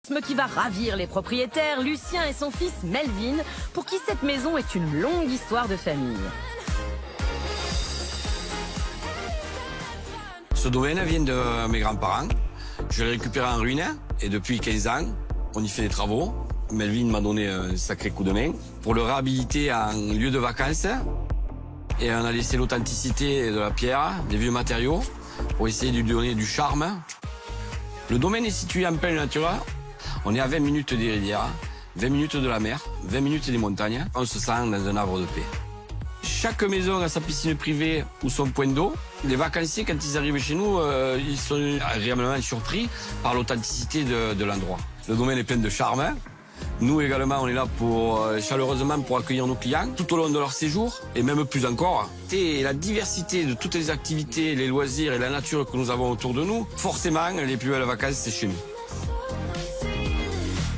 Qui va ravir les propriétaires, Lucien et son fils Melvin, pour qui cette maison est une longue histoire de famille. Ce domaine vient de mes grands-parents. Je l'ai récupéré en ruine et depuis 15 ans, on y fait des travaux. Melvin m'a donné un sacré coup de main pour le réhabiliter en lieu de vacances. Et on a laissé l'authenticité de la pierre, des vieux matériaux, pour essayer de lui donner du charme. Le domaine est situé en pleine nature. On est à 20 minutes des rivières, 20 minutes de la mer, 20 minutes des montagnes. On se sent dans un havre de paix. Chaque maison a sa piscine privée ou son point d'eau. Les vacanciers, quand ils arrivent chez nous, ils sont agréablement surpris par l'authenticité de l'endroit. Le domaine est plein de charme. Nous également, on est là chaleureusement pour accueillir nos clients tout au long de leur séjour et même plus encore. Et la diversité de toutes les activités, les loisirs et la nature que nous avons autour de nous, forcément, les plus belles vacances, c'est chez nous.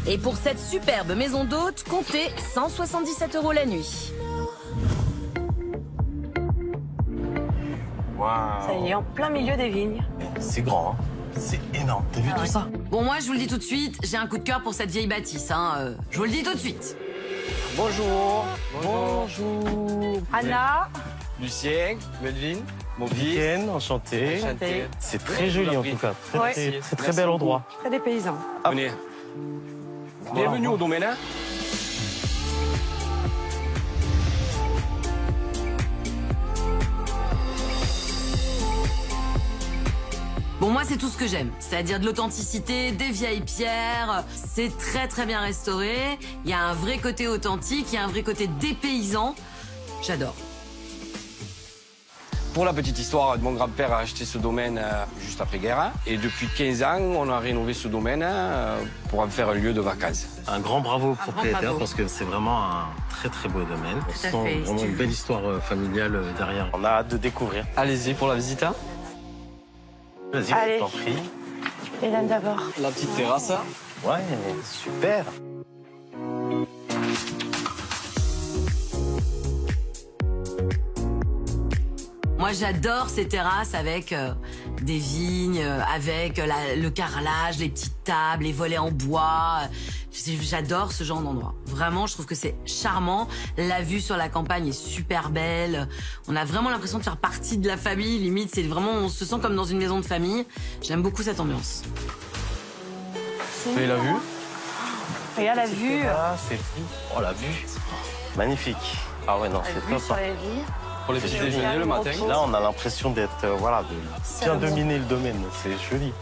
Et pour cette superbe maison d'hôte, comptez 177 € la nuit. Wow. Ça y est, en plein milieu des vignes. C'est grand, hein. C'est énorme. T'as vu tout ça? Bon, moi, je vous le dis tout de suite, j'ai un coup de cœur pour cette vieille bâtisse. Je vous le dis tout de suite. Bonjour. Bonjour. Anna. Lucien, Melvin, mon fils. Enchanté. C'est très joli en tout cas. Très bel endroit. Très dépaysant. Venez. Bienvenue au domaine. Bon, moi, c'est tout ce que j'aime. C'est-à-dire de l'authenticité, des vieilles pierres. C'est très, très bien restauré. Il y a un vrai côté authentique, il y a un vrai côté dépaysant. J'adore. Pour la petite histoire, mon grand-père a acheté ce domaine juste après-guerre. Et depuis 15 ans, on a rénové ce domaine pour en faire un lieu de vacances. Un grand bravo au propriétaire parce que c'est vraiment un très très beau domaine. On sent vraiment une belle histoire familiale derrière. On a hâte de découvrir. Allez-y pour la visite. Vas-y, je t'en prie. Hélène d'abord. La petite terrasse. Ouais, super. Moi, j'adore ces terrasses avec des vignes, avec le carrelage, les petites tables, les volets en bois. J'adore ce genre d'endroit. Vraiment, je trouve que c'est charmant. La vue sur la campagne est super belle. On a vraiment l'impression de faire partie de la famille. Limite, c'est vraiment, on se sent comme dans une maison de famille. J'aime beaucoup cette ambiance. Et la vue? Regarde la vue. Ah, c'est fou. Oh, la vue. Magnifique. Ah ouais, non, c'est top. Sur les vies. Pour les petits déjeuners le matin. Là, on a l'impression d'être, de bien dominer le domaine. C'est joli.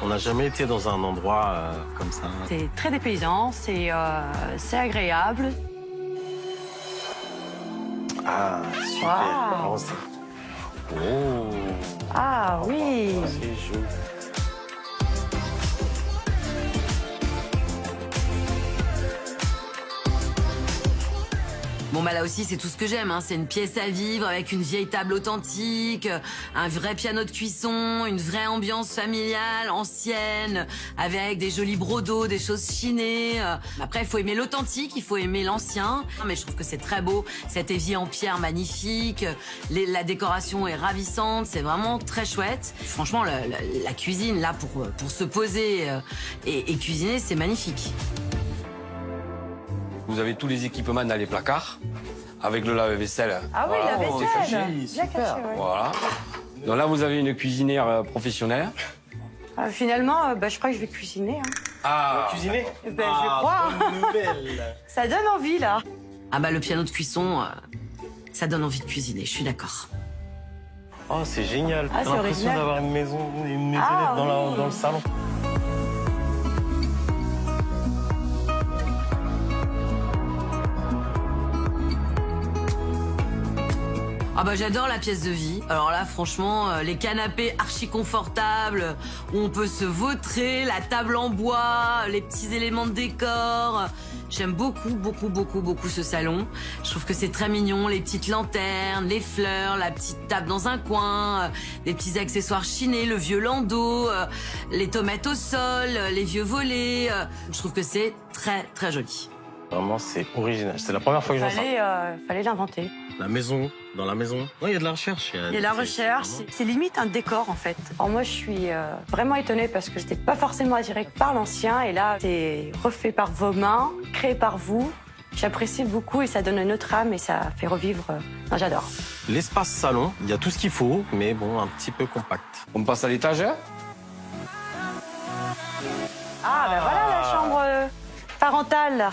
On n'a jamais été dans un endroit comme ça. C'est très dépaysant, c'est agréable. Ah, super. Wow. Oh. Ah oui. C'est joli. Bon, bah là aussi, c'est tout ce que j'aime. C'est une pièce à vivre avec une vieille table authentique, un vrai piano de cuisson, une vraie ambiance familiale, ancienne, avec des jolis brodeaux, des choses chinées. Après, il faut aimer l'authentique, il faut aimer l'ancien. Mais je trouve que c'est très beau. Cet évier en pierre magnifique. La décoration est ravissante. C'est vraiment très chouette. Franchement, la cuisine, là, pour se poser et cuisiner, c'est magnifique. Vous avez tous les équipements dans les placards, avec le lave-vaisselle. Ah oui, la vaisselle. Bien super. caché, oui. Voilà. Donc là, vous avez une cuisinière professionnelle. Finalement, je crois que je vais cuisiner. Ah, Cuisiner? Je crois. Bonne nouvelle. Ça donne envie, là. Ah bah le piano de cuisson, ça donne envie de cuisiner, je suis d'accord. Oh, c'est génial. Ah, J'ai c'est l'impression original. d'avoir une maisonnette Ah, oui. dans le salon. Ah bah j'adore la pièce de vie. Alors là franchement, les canapés archi confortables, où on peut se vautrer, la table en bois, les petits éléments de décor. J'aime beaucoup, beaucoup, beaucoup, beaucoup ce salon. Je trouve que c'est très mignon, les petites lanternes, les fleurs, la petite table dans un coin, les petits accessoires chinés, le vieux landau, les tomates au sol, les vieux volets. Je trouve que c'est très, très joli. Vraiment, c'est original. C'est la première fois que je vois ça. Fallait l'inventer. La maison, dans la maison. Oui, il y a de la recherche. Il y a de la recherche, c'est limite un décor en fait. Alors moi je suis vraiment étonnée parce que je n'étais pas forcément attirée par l'ancien et là c'est refait par vos mains, créé par vous. J'apprécie beaucoup et ça donne une autre âme et ça fait revivre. J'adore. L'espace salon, il y a tout ce qu'il faut, mais bon, un petit peu compact. On passe à l'étage. Ah ben voilà la chambre parentale.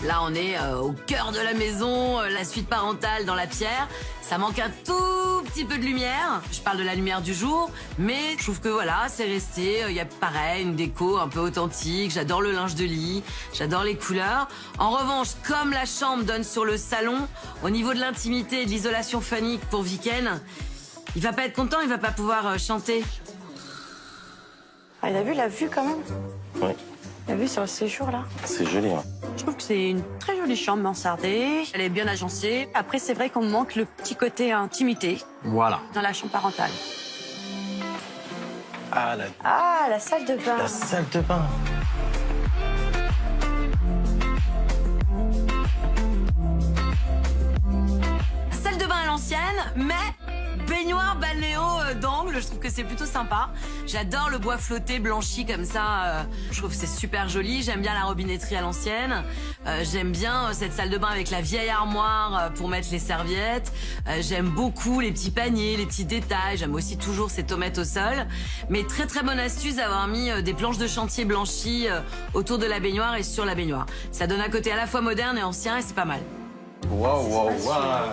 Là, on est au cœur de la maison, la suite parentale dans la pierre. Ça manque un tout petit peu de lumière. Je parle de la lumière du jour, mais je trouve que voilà, c'est resté. Il y a pareil, une déco un peu authentique. J'adore le linge de lit, j'adore les couleurs. En revanche, comme la chambre donne sur le salon, au niveau de l'intimité et de l'isolation phonique pour Viken, il va pas être content, il va pas pouvoir chanter. Ah, il a vu la vue quand même. Oui. La vue sur le séjour là. C'est joli, hein. Je trouve que c'est une très jolie chambre mansardée. Elle est bien agencée. Après, c'est vrai qu'on manque le petit côté intimité Voilà. dans la chambre parentale. Ah, la salle de bain. la salle de bain. Salle de bain à l'ancienne, mais baignoire balnéo d'angle, je trouve que c'est plutôt sympa. J'adore le bois flotté blanchi comme ça, je trouve que c'est super joli. J'aime bien la robinetterie à l'ancienne. J'aime bien cette salle de bain avec la vieille armoire pour mettre les serviettes. J'aime beaucoup les petits paniers, les petits détails. J'aime aussi toujours ces tomates au sol. Mais très très bonne astuce d'avoir mis des planches de chantier blanchies autour de la baignoire et sur la baignoire. Ça donne un côté à la fois moderne et ancien et c'est pas mal. Waouh, waouh, waouh.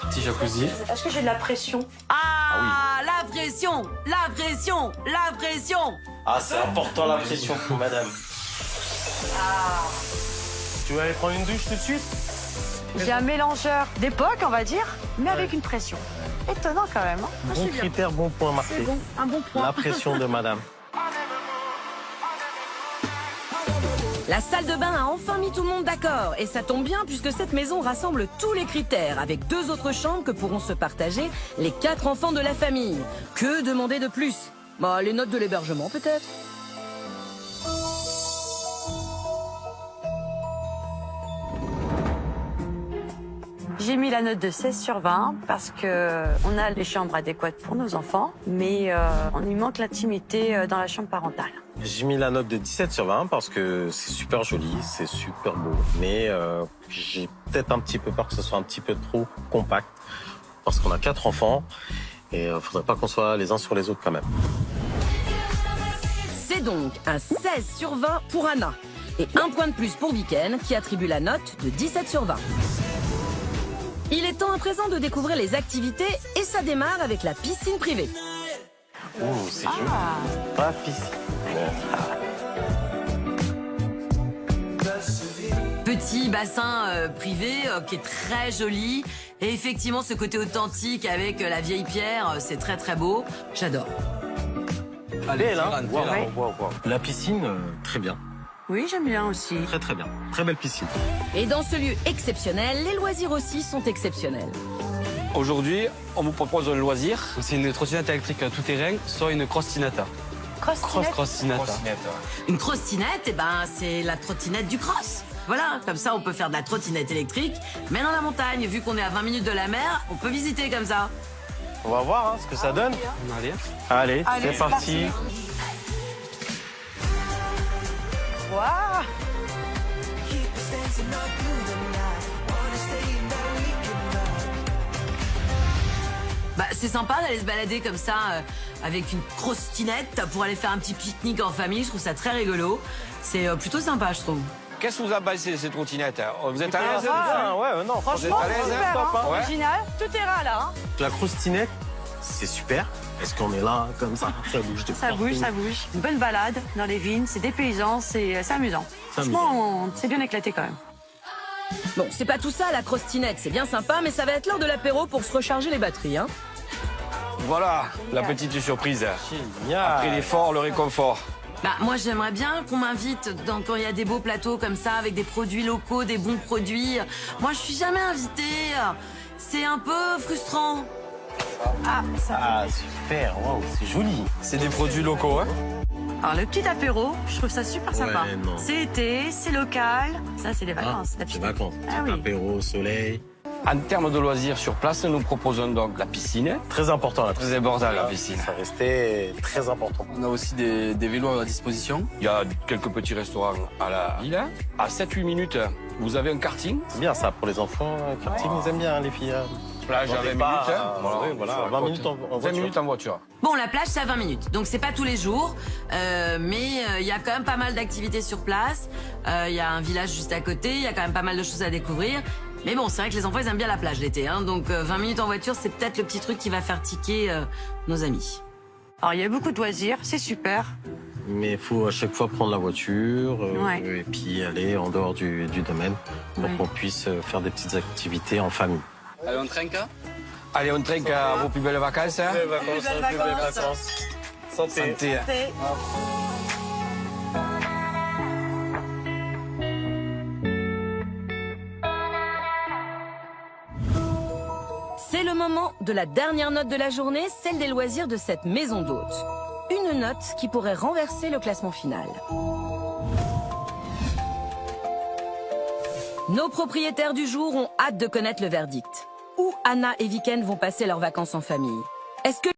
Petit jacuzzi. Est-ce que j'ai de la pression? Ah, la pression, la pression, la pression. Ah, c'est important la pression pour madame. Tu veux aller prendre une douche tout de suite? J'ai un mélangeur d'époque, on va dire, mais avec une pression. Étonnant quand même. Hein. Moi, je Bon suis bien. critère, bon point marqué. C'est bon, un bon point. La pression de madame. La salle de bain a enfin mis tout le monde d'accord. Et ça tombe bien puisque cette maison rassemble tous les critères avec 2 autres chambres que pourront se partager les 4 enfants de la famille. Que demander de plus? Bah, les notes de l'hébergement peut-être. J'ai mis la note de 16 sur 20 parce que on a les chambres adéquates pour nos enfants, mais on y manque l'intimité dans la chambre parentale. J'ai mis la note de 17 sur 20 parce que c'est super joli, c'est super beau. Mais j'ai peut-être un petit peu peur que ce soit un petit peu trop compact parce qu'on a 4 enfants et faudrait pas qu'on soit les uns sur les autres quand même. C'est donc un 16 sur 20 pour Anna. Et 1 point de plus pour Viken qui attribue la note de 17 sur 20. Il est temps à présent de découvrir les activités et ça démarre avec la piscine privée. Oh, c'est joli. Pas piscine. Petit bassin privé qui est très joli. Et effectivement, ce côté authentique avec la vieille pierre, c'est très très beau. J'adore. Belle, hein? rentrez, Wow, là. wow, wow. La piscine, très bien. Oui, j'aime bien aussi. Très très bien. Très belle piscine. Et dans ce lieu exceptionnel, les loisirs aussi sont exceptionnels. Aujourd'hui, on vous propose un loisir. C'est une trottinette électrique tout terrain, soit une crostinata. Crossinata. Une crostinette, eh ben, c'est la trottinette du cross. Voilà, comme ça on peut faire de la trottinette électrique, mais dans la montagne. Vu qu'on est à 20 minutes de la mer, on peut visiter comme ça. On va voir ce que ça donne. Allez. Allez, Allez, c'est parti. Waouh! Bah, c'est sympa d'aller se balader comme ça avec une crostinette pour aller faire un petit pique-nique en famille. Je trouve ça très rigolo. C'est plutôt sympa, je trouve. Qu'est-ce que vous a passé ces trottinettes? Vous êtes à l'aise? Ouais, non, Franchement, à l'aise, hein, super, top, hein, hein. Ouais. original. Tout est là. Hein. La crostinette, c'est super. Est-ce qu'on est là comme ça? Ça bouge de Ça partout. bouge, ça bouge. Une bonne balade dans les vignes, c'est dépaysant, c'est amusant. C'est Franchement, on s'est bien éclaté quand même. Bon, c'est pas tout ça la crostinette, c'est bien sympa, mais ça va être l'heure de l'apéro pour se recharger les batteries, hein. Voilà, la petite surprise. Génial. Après l'effort, le réconfort. Bah, moi, j'aimerais bien qu'on m'invite quand il y a des beaux plateaux comme ça, avec des produits locaux, des bons produits. Moi, je suis jamais invitée. C'est un peu frustrant. Ah, ça. Ah, super, waouh, c'est joli. C'est des produits locaux, hein. Alors, le petit apéro, je trouve ça super sympa. Ouais, non. C'est été, c'est local. Ça, c'est les vacances. la C'est piscine. vacances. Ah oui. Apéro, soleil. En termes de loisirs sur place, nous proposons donc la piscine. Très important la Très important la piscine. Ça restait très important. On a aussi des vélos à disposition. Il y a quelques petits restaurants à la ville. À 7-8 minutes, vous avez un karting. C'est bien ça pour les enfants. Karting, ils aiment bien les filles. Plage à 20 minutes. Voilà, 20 minutes en 20 voiture. minutes en voiture. Bon, la plage, c'est à 20 minutes. Donc, c'est pas tous les jours. Mais il y a quand même pas mal d'activités sur place. Il y a un village juste à côté. Il y a quand même pas mal de choses à découvrir. Mais bon, c'est vrai que les enfants, ils aiment bien la plage l'été. Hein. Donc, 20 minutes en voiture, c'est peut-être le petit truc qui va faire tiquer nos amis. Alors, il y a beaucoup de loisirs, c'est super. Mais il faut à chaque fois prendre la voiture Ouais. et puis aller en dehors du domaine pour Ouais. qu'on puisse faire des petites activités en famille. Allez, on trinque, hein. Allez, on trinque à vos plus belles vacances. Hein. Santé. Santé. C'est le moment de la dernière note de la journée, celle des loisirs de cette maison d'hôtes. Une note qui pourrait renverser le classement final. Nos propriétaires du jour ont hâte de connaître le verdict. Où Anna et Viken vont passer leurs vacances en famille? Est-ce que